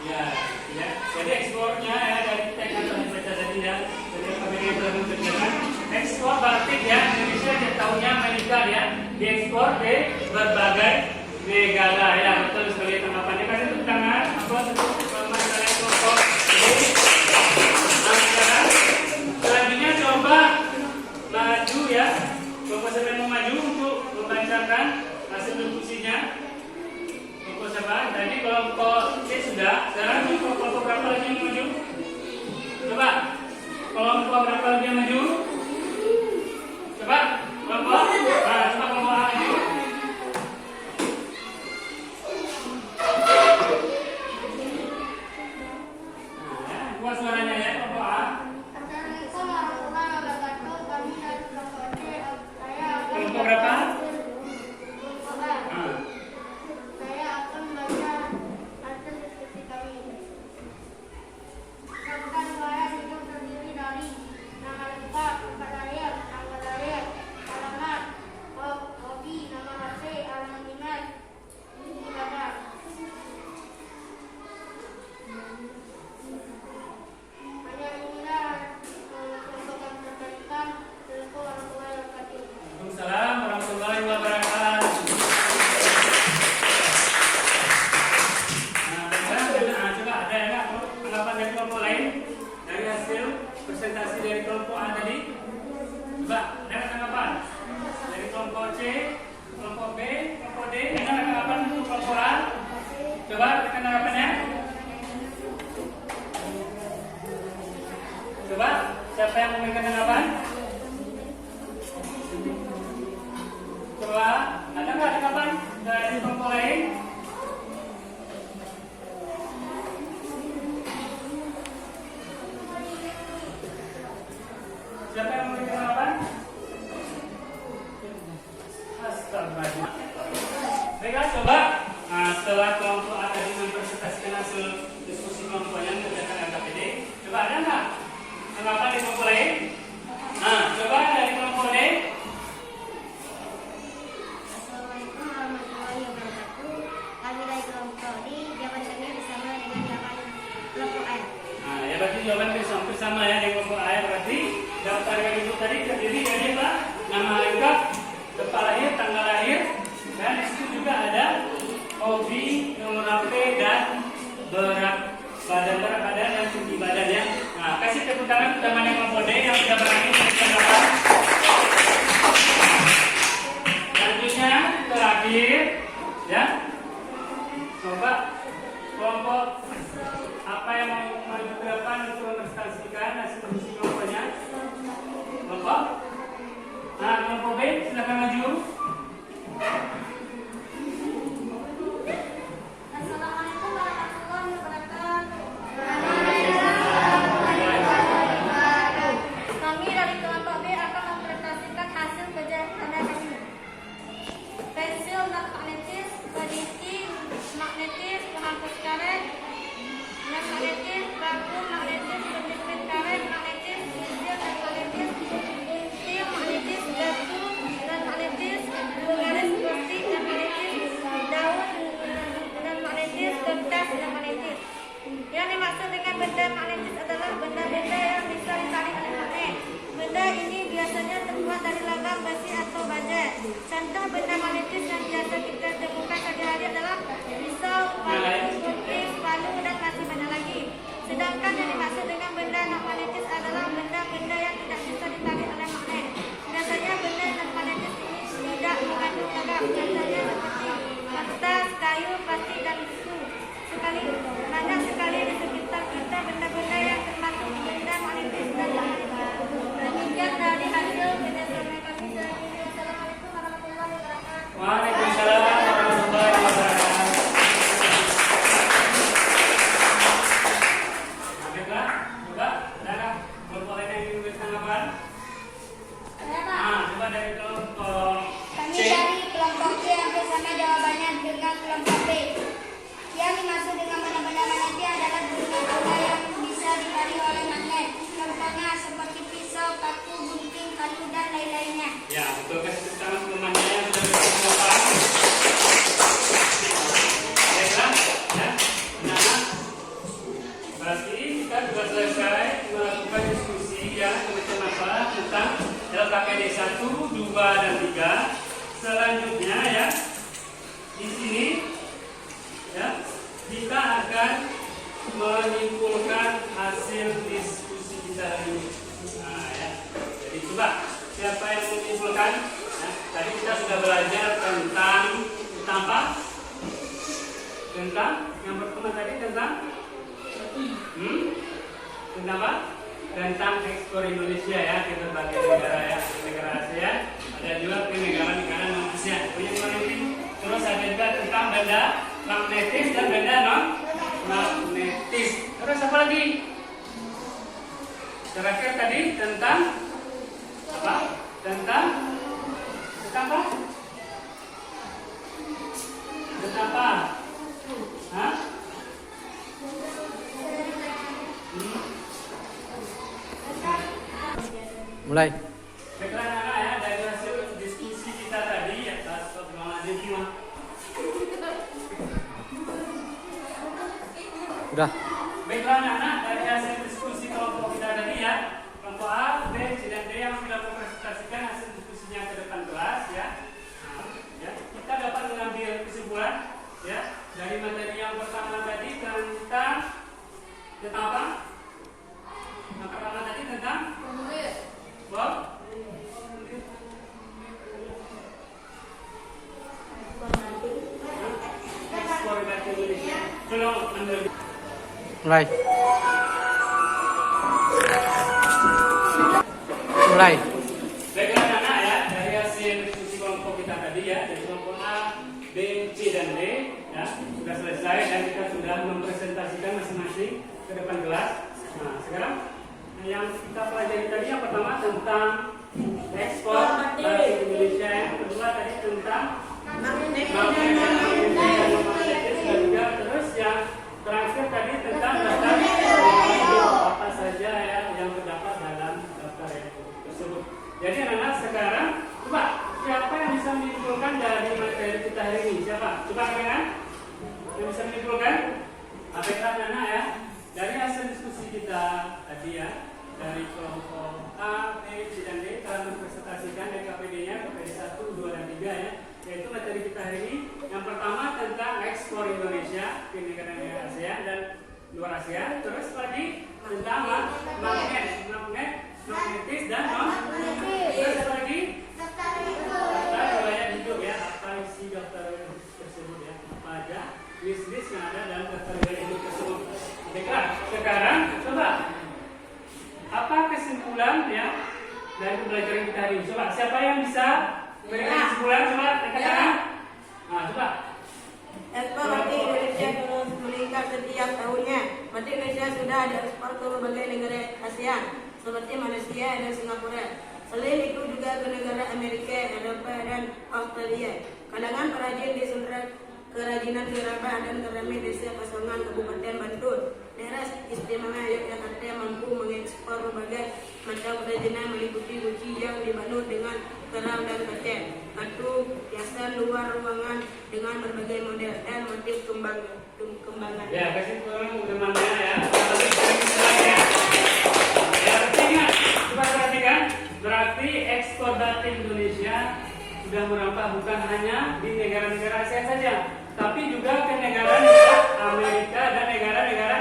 [SPEAKER 1] Ya. Jadi ekspornya ya dari teks yang telah dibaca tadi ya, dari KBRI telah menceritakan ekspor batik ya Indonesia setiap tahunnya meningkat ya, diekspor ke berbagai negara ya. Betul sekali tanggapannya. Kasih tepuk tangan. Apa untuk teman dari kelompok ini? Nah, sekarang selanjutnya coba maju ya. Kelompok siapa yang mau maju untuk membacakan hasil diskusinya? Kelompok siapa? Tadi kelompok C sudah. Sekarang kelompok berapa lagi yang maju? Coba kelompok berapa lagi yang maju? Coba kelompok. Nah, coba kelompok A maju. Buat suaranya ya kelompok A.
[SPEAKER 3] Assalamualaikum warahmatullahi wabarakatuh. Kami dari kelompok C. Saya akan
[SPEAKER 1] Kelompok berapa?
[SPEAKER 3] kelompok A.
[SPEAKER 1] Nah,
[SPEAKER 3] Saya akan baca hasil diskusi kami. Daftar riwayat hidup terdiri dari nama lengkap, tempat lahir, tanggal lahir, alamat, hobi, nama HP, alamat email, ibadah. Hanya inilah untuk kami sampaikan. Assalamualaikum warahmatullahi wabarakatuh.
[SPEAKER 1] Waalaikumsalam warahmatullahi wabarakatuh. Nah, sekarang coba ada nggak tanggapan dari kelompok lain dari hasil presentasi dari kelompok A tadi? Coba, ada tanggapan? Dari kelompok C, kelompok B, kelompok D, ada tanggapan untuk kelompok A? Coba tekan tanggapannya. Coba, siapa yang memberikan tanggapan? Coba, ada nggak tanggapan dari kelompok lain? Siapa yang memberikan tanggapan? Astagfirullah. Baiklah, coba. Nah, setelah kelompok A tadi mempresentasikan hasil diskusi kelompoknya mengerjakan LKPD, coba ada nggak tanggapan di kelompok lain? Nah, coba dari kelompok D.
[SPEAKER 2] Assalamualaikum warahmatullahi wabarakatuh. Kami dari kelompok D, jawabannya bersama dengan jawaban kelompok A.
[SPEAKER 1] Nah, ya berarti jawaban bersama ya dengan kelompok A. Berarti daftar yang itu tadi terdiri dari apa? Nama lengkap, tempat lahir, tanggal lahir, dan di situ juga ada hobi, nomor HP, dan berat badan dan tinggi badan ya. Nah, kasih tepuk tangan untuk teman yang kelompok D yang sudah berani memberikan jawaban. Selanjutnya terakhir ya. Coba kelompok apa yang mau maju ke depan untuk mempresentasikan hasil diskusi kelompoknya? Kelompok? Nah, kelompok B silakan maju.
[SPEAKER 2] Assalamualaikum warahmatullahi wabarakatuh. Kami dari kelompok B akan mempresentasikan hasil kerja kami. Pensil magnetis, kondisi magnetis, penghapus karet, lem magnetis, vakum magnetis, penjepit karet magnetis, pensil dan magnetis, pensil magnetis, batu dan magnetis, garis plastik dan magnetis, daun dan magnetis, kertas dan magnetis. Yang dimaksud dengan benda magnetis adalah benda-benda yang bisa ditarik oleh magnet. Benda ini biasanya terbuat dari logam, besi atau baja. Contoh benda magnetis yang biasa kita temukan sehari-hari adalah pisau, palu, gunting, palu, dan masih banyak lagi. Sedangkan yang dimaksud dengan benda non magnetis adalah benda-benda yang tidak bisa ditarik oleh magnet. Biasanya benda non magnetis ini tidak mengandung logam. Contohnya seperti kertas, kayu, plastik, dan tisu. Banyak sekali di sekitar kita benda-benda yang termasuk benda magnetis dan magnetis. Demikian dari hasil kerjasama kami sehari ini. Wassalamualaikum warahmatullahi wabarakatuh.
[SPEAKER 1] Waalaikumsalam warahmatullahi wabarakatuh. Baiklah, coba ada kelompok lain yang ingin memberikan tanggapan? Nah, coba dari kelompok
[SPEAKER 3] Kami
[SPEAKER 1] C.
[SPEAKER 3] dari kelompok C hampir sama jawabannya dengan kelompok B. Yang dimaksud dengan benda-benda magnetis adalah benda-benda yang bisa ditarik oleh magnet. Contohnya seperti pisau, paku, gunting, kayu, dan lain-lainnya.
[SPEAKER 1] Ya, betul. Kasih tepuk tangan teman-temannya yang sudah bertanggapan. Baiklah, ya. Nah, berarti kita sudah selesai melakukan diskusi ya macam apa tentang LKPD 1, 2, dan 3. Selanjutnya ya, di sini ya kita akan menyimpulkan hasil diskusi kita hari ini. Nah, ya. Jadi coba siapa yang menyimpulkan? Ya, tadi kita sudah belajar tentang apa? Tentang yang pertama tadi tentang tentang apa? Tentang ekspor Indonesia ya ke berbagai negara ya, negara Asia, ada juga ke negara-negara non Asia. Punya terus ada juga tentang benda magnetis dan benda non magnetis. Terus apa lagi? Terakhir tadi tentang apa? Tentang apa? Tentang apa? Hah?
[SPEAKER 4] Mulai.
[SPEAKER 1] Baiklah anak-anak ya, dari hasil diskusi kita tadi ya, astagfirullahaladzim.
[SPEAKER 4] Udah.
[SPEAKER 1] Baiklah anak-anak, dari hasil diskusi kelompok kita tadi ya, kelompok A, B, C, dan D yang sudah mempresentasikan hasil diskusinya ke depan kelas ya. Nah, ya, kita dapat mengambil kesimpulan ya dari materi yang pertama tadi tentang apa? Yang pertama tadi tentang
[SPEAKER 4] Mulai. Mulai.
[SPEAKER 1] Baiklah anak ya, dari hasil diskusi kelompok kita tadi ya, dari kelompok A, B, C, dan D ya, sudah selesai dan kita sudah mempresentasikan masing-masing ke depan kelas. Nah, sekarang yang kita pelajari tadi yang pertama tentang ekspor batik Indonesia, yang kedua tadi tentang magnet dan juga terus yang terakhir tadi tentang daftar apa saja ya yang terdapat dalam daftar tersebut. Jadi anak-anak sekarang coba siapa yang bisa menyimpulkan dari materi kita hari ini? Siapa? Coba kalian yang bisa menyimpulkan? Apakah anak-anak ya? Dari hasil diskusi kita tadi ya, dari kelompok A, B, C, dan D telah mempresentasikan DKPD-nya, KPD 1, 2, dan 3 ya, yaitu materi kita hari ini. Yang pertama tentang ekspor Indonesia ke negara-negara Asia dan luar Asia. Terus lagi tentang magnetis dan non-magnetis. Terus lagi daftar riwayat hidup ya, apa isi daftar tersebut ya, apa aja list-list yang ada dalam daftar riwayat hidup tersebut. Baiklah, sekarang coba apa kesimpulan ya dari pembelajaran kita hari ini? Coba siapa yang bisa berikan kesimpulan? Coba angkat tangan. Nah, coba.
[SPEAKER 2] Ekspor batik Indonesia terus meningkat setiap tahunnya. Batik Indonesia sudah diekspor ke berbagai negara ASEAN seperti Malaysia dan Singapura. Selain itu juga ke negara Amerika, Eropa, dan Australia. Kalangan perajin di sentra kerajinan gerabah dan keramik desa Pasongan, Kabupaten Bantul, daerah istimewa Yogyakarta mampu mengekspor berbagai macam kerajinan meliputi guci yang dibangun dengan kerang dan kaca, batu, hiasan luar ruangan dengan berbagai model dan motif kembangan.
[SPEAKER 1] Ya, kesimpulan teman-teman ya. Ya, artinya coba perhatikan, berarti ekspor batik Indonesia sudah merambah bukan hanya di negara-negara ASEAN saja, tapi juga ke negara-negara Amerika dan negara-negara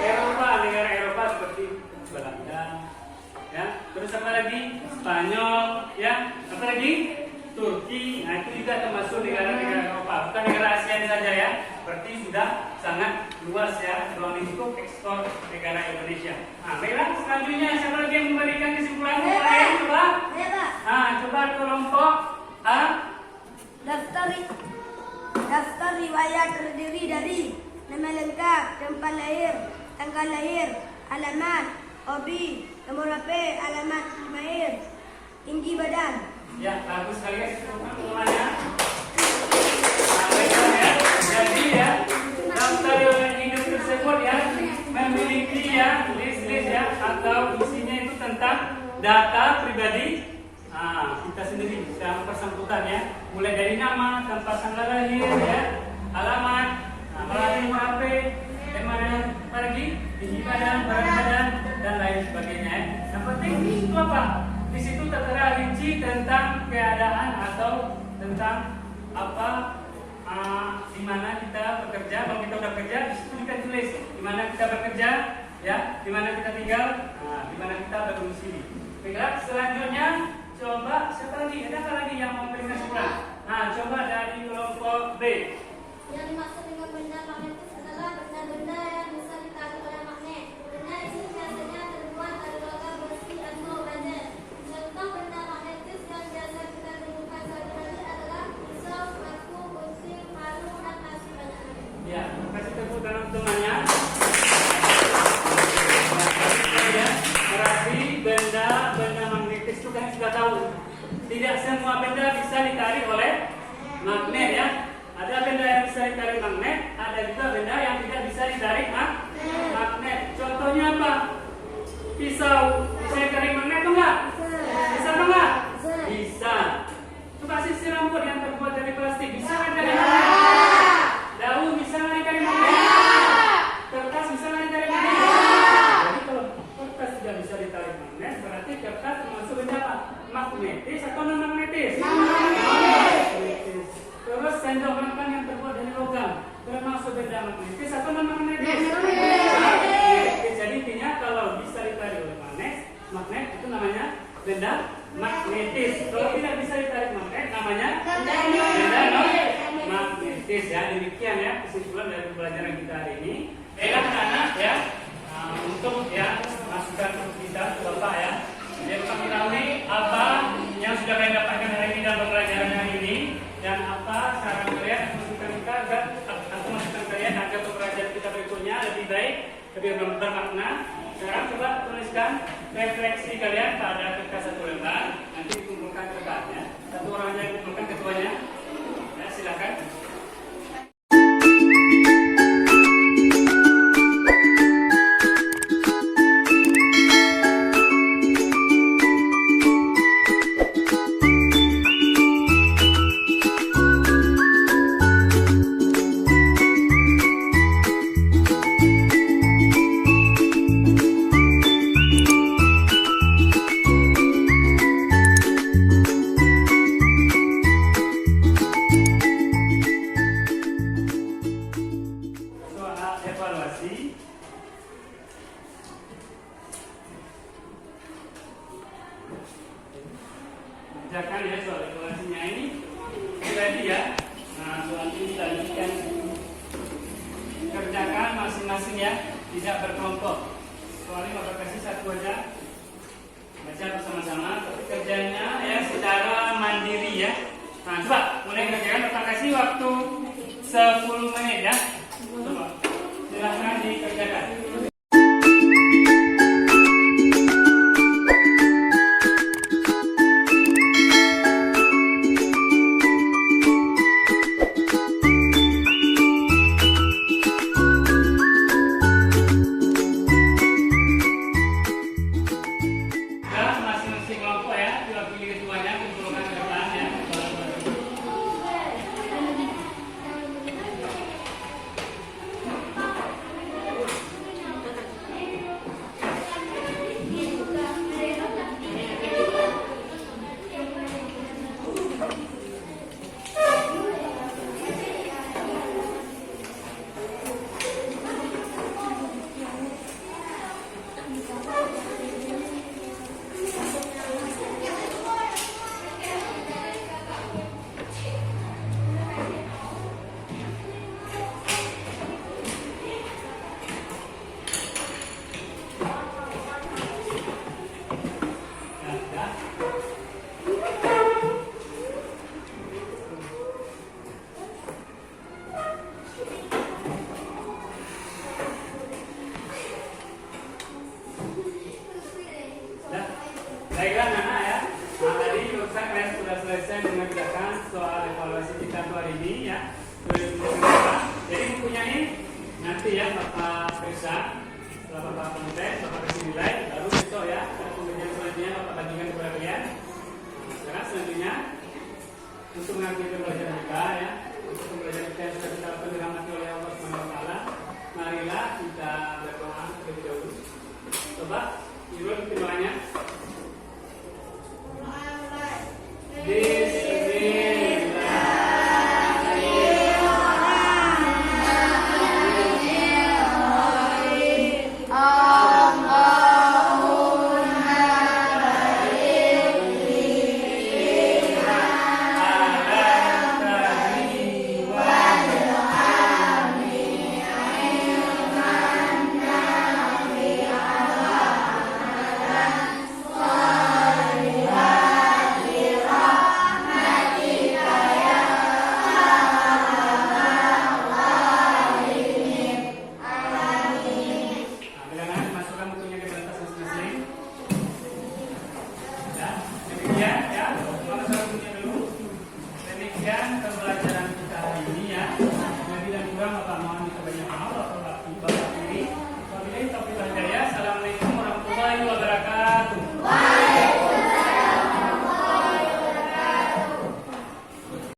[SPEAKER 1] Eropa, negara Eropa seperti Belanda, ya. Terus apa lagi? Spanyol, ya. Apa lagi? Turki. Nah, itu juga termasuk negara-negara Eropa, bukan negara ASEAN saja ya. Berarti sudah sangat luas ya ruang lingkup ekspor negara Indonesia. Nah, baiklah selanjutnya siapa lagi yang memberikan kesimpulan? Coba. Nah, coba kelompok A.
[SPEAKER 3] Daftar riwayat terdiri dari nama lengkap, tempat lahir, tanggal lahir, alamat, hobi, nomor HP, alamat lahir, tinggi badan.
[SPEAKER 1] Ya, bagus sekali ya semuanya. Ya. Jadi ya, daftar riwayat hidup tersebut ya memiliki ya list-list ya atau isinya itu tentang data pribadi. Nah, kita sendiri yang bersangkutan ya, mulai dari nama, tempat tanggal lahir ya, alamat, nomor HP, apa lagi, tinggi badan, berat badan, dan lain sebagainya. Yang penting itu apa? Di situ tertera rinci tentang keadaan atau tentang apa, di mana kita bekerja. Kalau kita udah kerja, di situ kita tulis di mana kita bekerja, ya, di mana kita tinggal, di mana kita berdomisili. Baiklah, selanjutnya coba siapa lagi? Ada apa lagi yang mau berikan kesimpulan? Nah, coba dari kelompok B.
[SPEAKER 5] Yang dimaksud dengan benda magnetis adalah benda-benda yang bisa ditarik oleh magnet. Benda ini biasanya terbuat dari logam besi atau baja. Contoh benda magnetis yang biasa kita temukan sehari-hari adalah pisau, batu, kunci, palu, dan masih banyak lagi.
[SPEAKER 1] Ya, kasih tepuk tangan temannya. Ya, berarti benda magnetis itu kan sudah tahu. Tidak semua benda bisa ditarik oleh magnet ya. Ada benda yang bisa ditarik magnet, ada juga benda yang tidak bisa ditarik magnet. Contohnya apa? Pisau bisa ditarik magnet atau enggak? Bisa atau enggak? Bisa. Coba sisir rambut yang terbuat dari plastik bisa nggak ditarik magnet? Daun bisa nggak ditarik magnet? Kertas bisa nggak ditarik magnet? Jadi kalau kertas tidak bisa ditarik magnet, berarti kertas termasuk benda apa? Magnetis atau non magnetis? Magnetis. Terus sendok makan yang terbuat dari logam termasuk benda magnetis atau non magnetis? Magnetis. Jadi intinya kalau bisa ditarik oleh magnet itu namanya benda magnetis. Kalau tidak bisa ditarik magnet namanya benda non magnetis ya. Demikian ya kesimpulan dari pelajaran kita hari ini. Baiklah anak-anak, ya untuk ya masukan kita ke Bapak ya. Jadi kami tahu apa yang sudah kalian dapatkan hari ini dalam pembelajaran hari ini dan apa saran kalian, masukan kita agar atau masukan kalian agar pembelajaran kita berikutnya lebih baik, lebih bermakna. Sekarang coba tuliskan refleksi kalian pada kertas satu lembar, nanti dikumpulkan kertasnya. Satu orang aja yang kumpulkan, ketuanya. Ya, silakan. Evaluasi. Kerjakan ya soal evaluasinya ini. Jadi ya, nah soal ini dilanjutkan. Kerjakan masing-masing ya, tidak berkelompok. Soal ini Bapak kasih satu aja. Baca bersama-sama. Tapi kerjanya ya secara mandiri ya. Nah coba mulai kerjakan. Bapak kasih waktu 10 menit ya. Coba. Silahkan dikerjakan. Masing-masing kelompok ya, diwakili ketuanya, kumpulkan ke depan ya. Baiklah anak-anak ya. Nah, tadi Ustaz kalian sudah selesai mengerjakan soal evaluasi kita hari ini ya. Jadi bukunya ini nanti ya Bapak periksa, setelah Bapak konten, Bapak kasih nilai, baru besok ya pembelajaran selanjutnya Bapak bagikan kepada kalian. Nah, sekarang selanjutnya untuk mengakhiri pembelajaran kita ya, untuk pembelajaran kita yang sudah kita lakukan dirahmati oleh Allah Subhanahu Wa Taala, marilah kita berdoa terlebih dahulu. Coba, dulu doanya.